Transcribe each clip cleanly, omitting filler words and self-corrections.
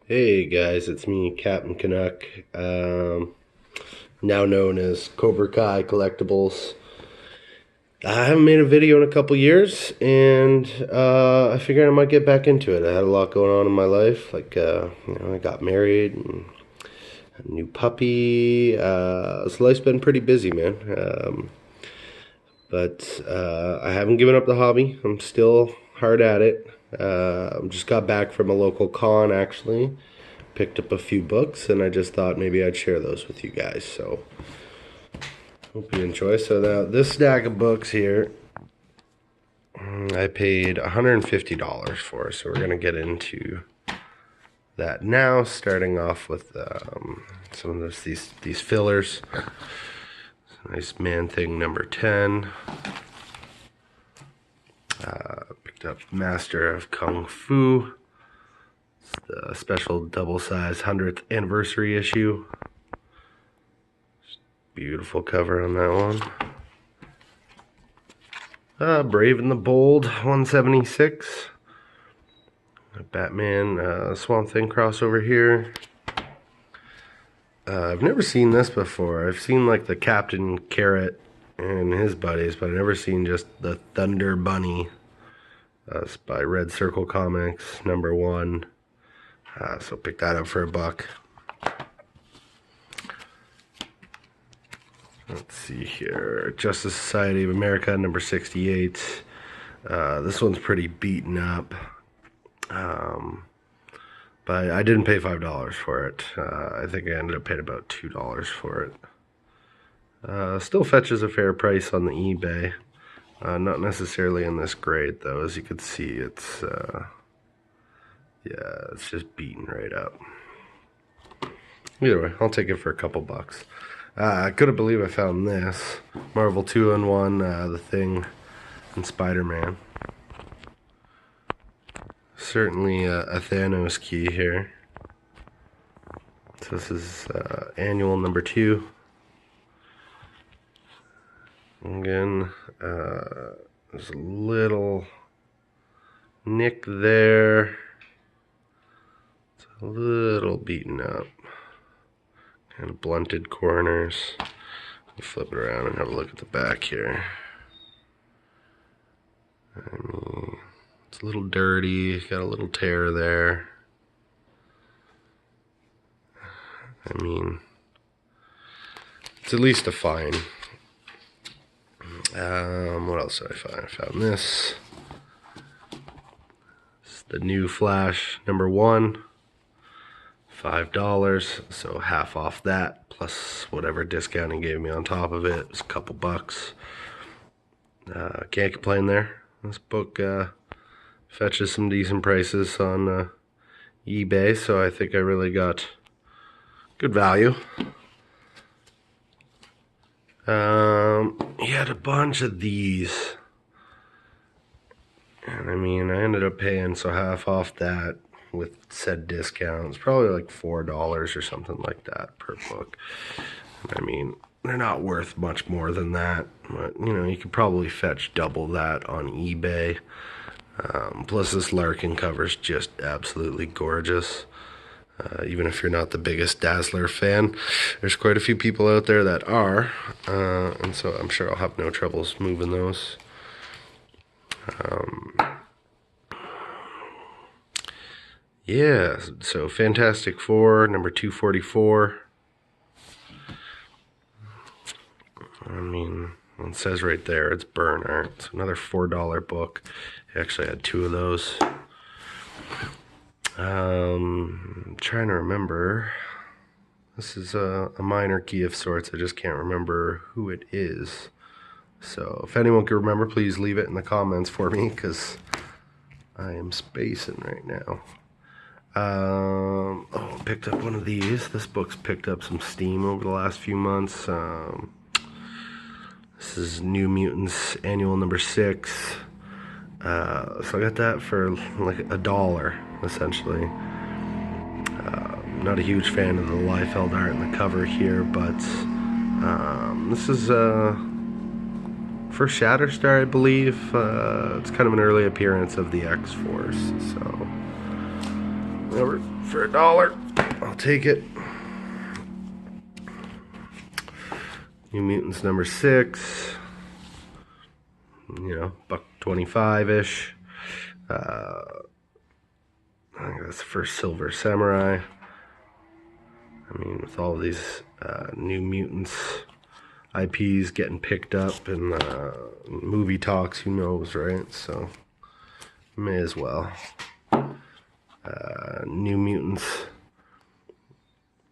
Hey guys, it's me, Captain Canuck, now known as Cobra Kai Collectibles. I haven't made a video in a couple years, and I figured I might get back into it. I had a lot going on in my life, I got married, and a new puppy. So life's been pretty busy, man. But I haven't given up the hobby. I'm still hard at it. Just got back from a local con, actually. Picked up a few books, and I just thought maybe I'd share those with you guys. So, hope you enjoy. So now, this stack of books here, I paid $150 for. So we're gonna get into that now, starting off with some of these fillers. Nice Man Thing number 10. Picked up Master of Kung Fu. It's the special double-sized 100th anniversary issue. Beautiful cover on that one. Brave and the Bold 176. Batman Swamp Thing crossover here. I've never seen this before. I've seen like the Captain Carrot and his buddies, but I've never seen just the Thunder Bunny. It's by Red Circle Comics, number 1. So pick that up for $1. Let's see here. Justice Society of America, number 68. This one's pretty beaten up. But I didn't pay $5 for it. I think I ended up paying about $2 for it. Still fetches a fair price on the eBay. Not necessarily in this grade, though. As you can see, it's it's just beaten right up. Either way, I'll take it for a couple bucks. I couldn't believe I found this. Marvel 2-in-1, The Thing, and Spider-Man. Certainly a Thanos key here. So this is annual number 2. Again, there's a little nick there. It's a little beaten up. Kind of blunted corners. We'll flip it around and have a look at the back here. I mean, it's a little dirty, got a little tear there. I mean, it's at least a fine. What else did I find? I found this. It's the new Flash number 1. $5, so half off that, plus whatever discount he gave me on top of it. It's a couple bucks. Can't complain there. This book fetches some decent prices on eBay, so I think I really got good value. He had a bunch of these, and I mean, I ended up paying so half off that with said discounts, probably like $4 or something like that per book. I mean, they're not worth much more than that, but you know, you could probably fetch double that on eBay. Plus this Larkin cover's just absolutely gorgeous. Even if you're not the biggest Dazzler fan, there's quite a few people out there that are, and so I'm sure I'll have no troubles moving those. Yeah, so Fantastic Four, number 244. I mean, it says right there, it's burn art. It's another $4 book. I actually had 2 of those. I'm trying to remember. This is a minor key of sorts. I just can't remember who it is. So if anyone can remember, please leave it in the comments for me, because I am spacing right now. Picked up one of these. This book's picked up some steam over the last few months. This is New Mutants Annual number 6. So I got that for like $1, essentially. Not a huge fan of the Liefeld art and the cover here, but this is for Shatterstar, I believe. It's kind of an early appearance of the X-Force, so Over for $1. I'll take it. New Mutants number 6. You know, $1.25-ish. I think that's the first Silver Samurai. I mean, with all these New Mutants IPs getting picked up in movie talks, who knows, right? So, may as well. New Mutants.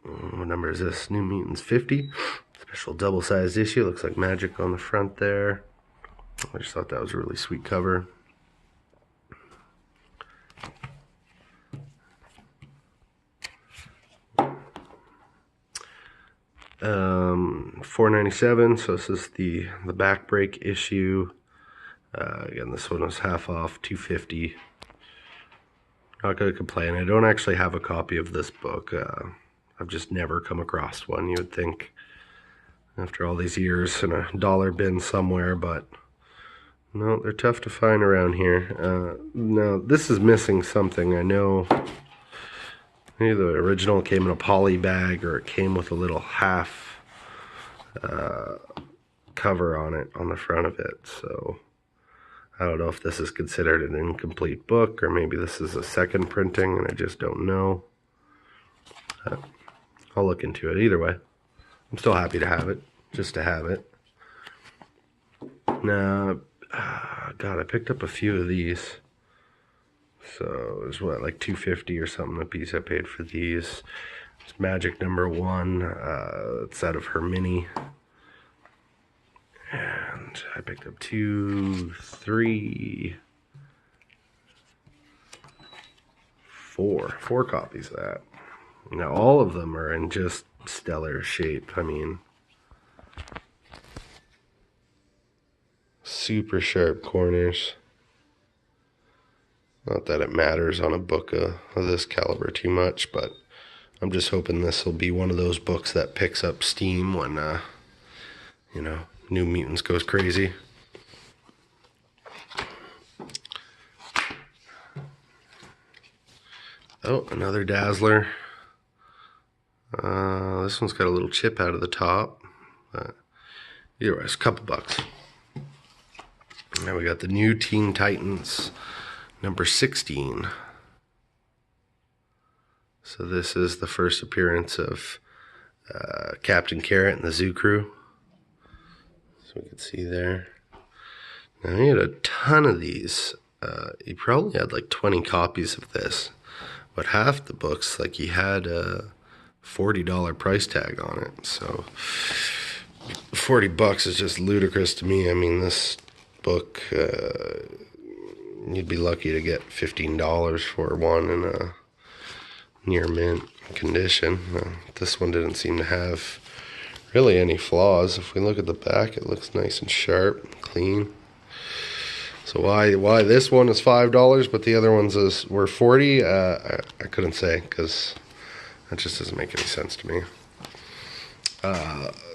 What number is this? New Mutants 50. Special double-sized issue. Looks like magic on the front there. I just thought that was a really sweet cover. $4.97. So this is the back break issue. Again, this one was half off, $2.50. Not gonna complain. I don't actually have a copy of this book. I've just never come across one. You would think after all these years in a dollar bin somewhere, but no, they're tough to find around here. Now, this is missing something. I know maybe the original came in a poly bag, or it came with a little half cover on it, on the front of it. So I don't know if this is considered an incomplete book, or maybe this is a second printing and I just don't know. I'll look into it. Either way, I'm still happy to have it, just to have it. Now, God, I picked up a few of these. So it's what, like $2.50 or something a piece I paid for these. It's Magic number 1. It's out of her mini. And I picked up 2, 3, 4 copies of that. Now all of them are in just stellar shape. I mean, super sharp corners. Not that it matters on a book of this caliber too much, but I'm just hoping this will be one of those books that picks up steam when, you know, New Mutants goes crazy. Oh, another Dazzler. This one's got a little chip out of the top. Either way, it's a couple bucks. Now we got the new Teen Titans number 16. So this is the first appearance of Captain Carrot and the Zoo Crew. So we can see there. Now he had a ton of these. He probably had like 20 copies of this. But half the books, like, he had a $40 price tag on it. So $40 is just ludicrous to me. I mean, this book, you'd be lucky to get $15 for one in a near mint condition. This one didn't seem to have really any flaws. If we look at the back, it looks nice and sharp, clean. So why this one is $5 but the other ones were $40? I couldn't say, because that just doesn't make any sense to me.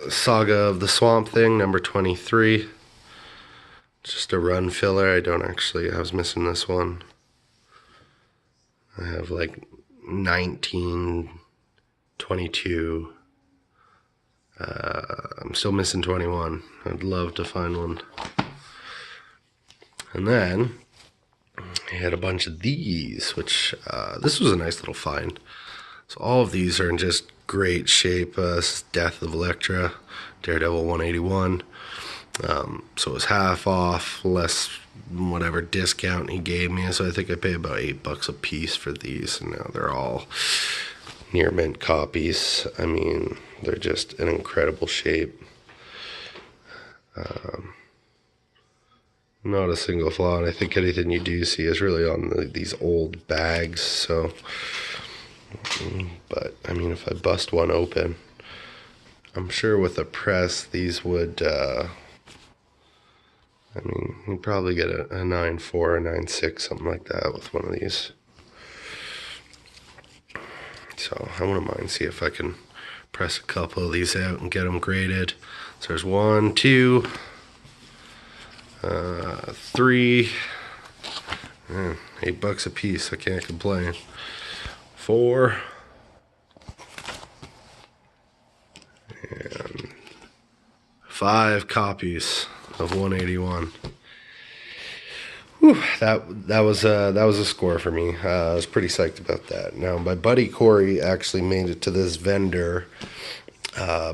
Saga of the Swamp Thing number 23. Just a run filler. I was missing this one. I have like 19, 22. I'm still missing 21. I'd love to find one. And then I had a bunch of these, which this was a nice little find. So all of these are in just great shape. Death of Elektra, Daredevil 181. So it was half off, less whatever discount he gave me. So I think I paid about $8 a piece for these, and now they're all near mint copies. I mean, they're just in incredible shape. Not a single flaw, and I think anything you do see is really on these old bags. So, but I mean, if I bust one open, I'm sure with a press these would, I mean, you'd probably get a 9.4 or 9.6, something like that with one of these. So I wouldn't mind see if I can press a couple of these out and get them graded. So there's 1, 2, 3, $8 a piece. I can't complain. 4 and 5 copies of 181. Whew, that was a score for me. I was pretty psyched about that. Now my buddy Corey actually made it to this vendor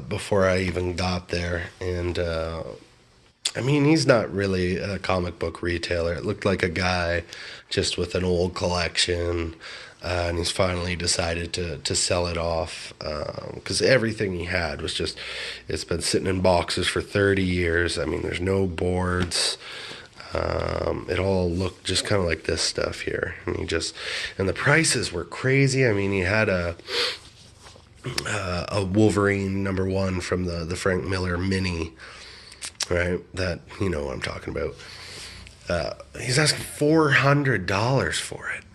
before I even got there, and I mean, he's not really a comic book retailer. It looked like a guy just with an old collection, and he's finally decided to sell it off because everything he had was just, it's been sitting in boxes for 30 years. I mean, there's no boards. It all looked just kind of like this stuff here. And the prices were crazy. I mean, he had a Wolverine #1 from the Frank Miller mini, right? That, you know what I'm talking about. He's asking $400 for it.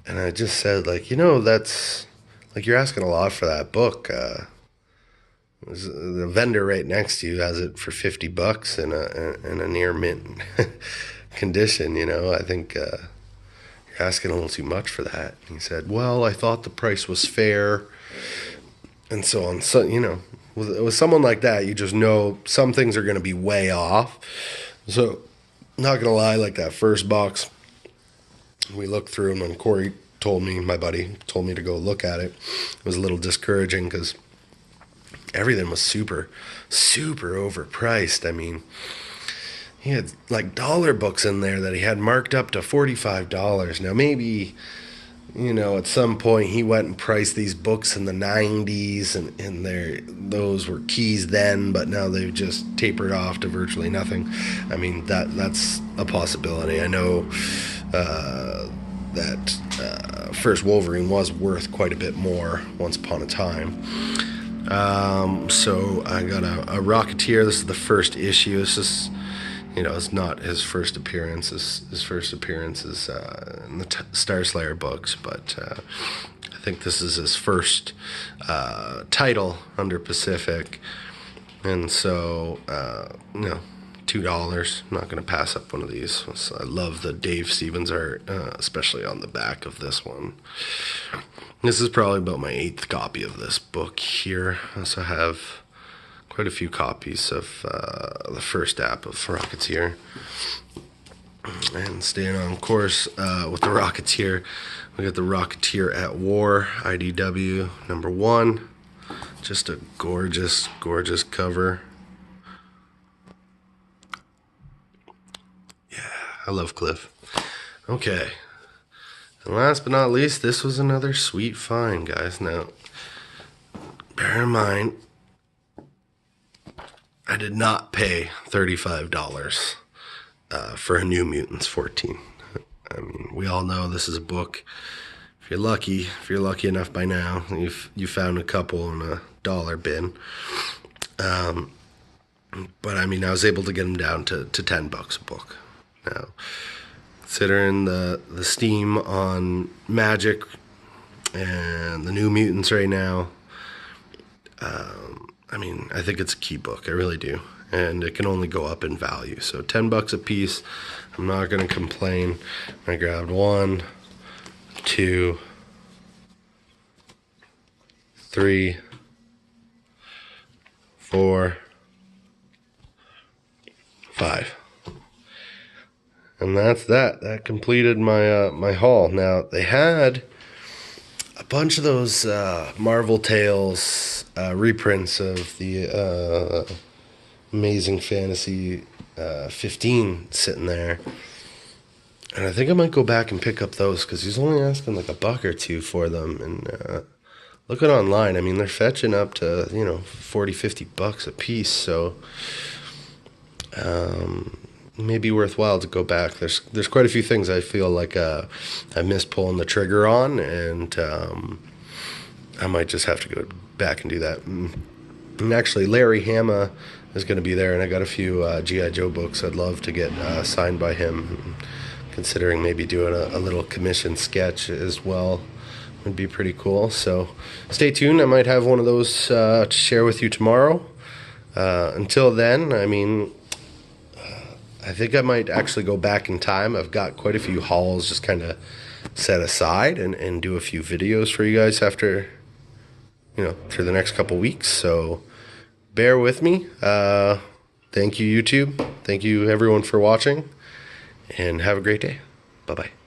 And I just said, like, that's, like, you're asking a lot for that book. The vendor right next to you has it for $50 in a near mint condition. I think you're asking a little too much for that. And he said, well, I thought the price was fair, and so on. So with someone like that, you just know some things are going to be way off. So, not gonna lie, like that first box, we looked through them, and Corey my buddy told me to go look at it. It was a little discouraging because everything was super, super overpriced. I mean, he had like dollar books in there that he had marked up to $45. Now maybe, at some point he went and priced these books in the 90s, and those were keys then, but now they've just tapered off to virtually nothing. I mean, that's a possibility. I know that first Wolverine was worth quite a bit more once upon a time. So I got a Rocketeer. This is the first issue. This is, it's not his first appearance. His first appearance is in the Star Slayer books, but I think this is his first title under Pacific. And so, $2. I'm not going to pass up one of these. I love the Dave Stevens art, especially on the back of this one. This is probably about my 8th copy of this book here. I also have quite a few copies of the first app of Rocketeer. And staying on course with the Rocketeer, we got the Rocketeer at War, IDW #1. Just a gorgeous, gorgeous cover. Yeah, I love Cliff. Okay. And last but not least, this was another sweet find, guys. Now, bear in mind, I did not pay $35 for a New Mutants 14. I mean, we all know this is a book. If you're lucky enough by now, you found a couple in a dollar bin. But I mean, I was able to get them down to $10 a book. Now, considering the steam on Magic and the New Mutants right now, I mean, I think it's a key book. I really do. And it can only go up in value. So $10 a piece. I'm not going to complain. I grabbed 1, 2, 3, 4, 5. And that's that. That completed my my haul. Now, they had a bunch of those Marvel Tales reprints of the Amazing Fantasy 15 sitting there. And I think I might go back and pick up those because he's only asking like $1 or $2 for them. And looking online, I mean, they're fetching up to, $40-50 a piece. So maybe worthwhile to go back. There's quite a few things I feel like I missed pulling the trigger on, and I might just have to go back and do that. And actually, Larry Hama is going to be there, and I got a few G.I. Joe books I'd love to get signed by him. Considering maybe doing a little commission sketch as well would be pretty cool. So stay tuned. I might have one of those to share with you tomorrow. Until then, I mean, I think I might actually go back in time. I've got quite a few hauls just kind of set aside and do a few videos for you guys after, for the next couple weeks. So bear with me. Thank you, YouTube. Thank you, everyone, for watching. And have a great day. Bye-bye.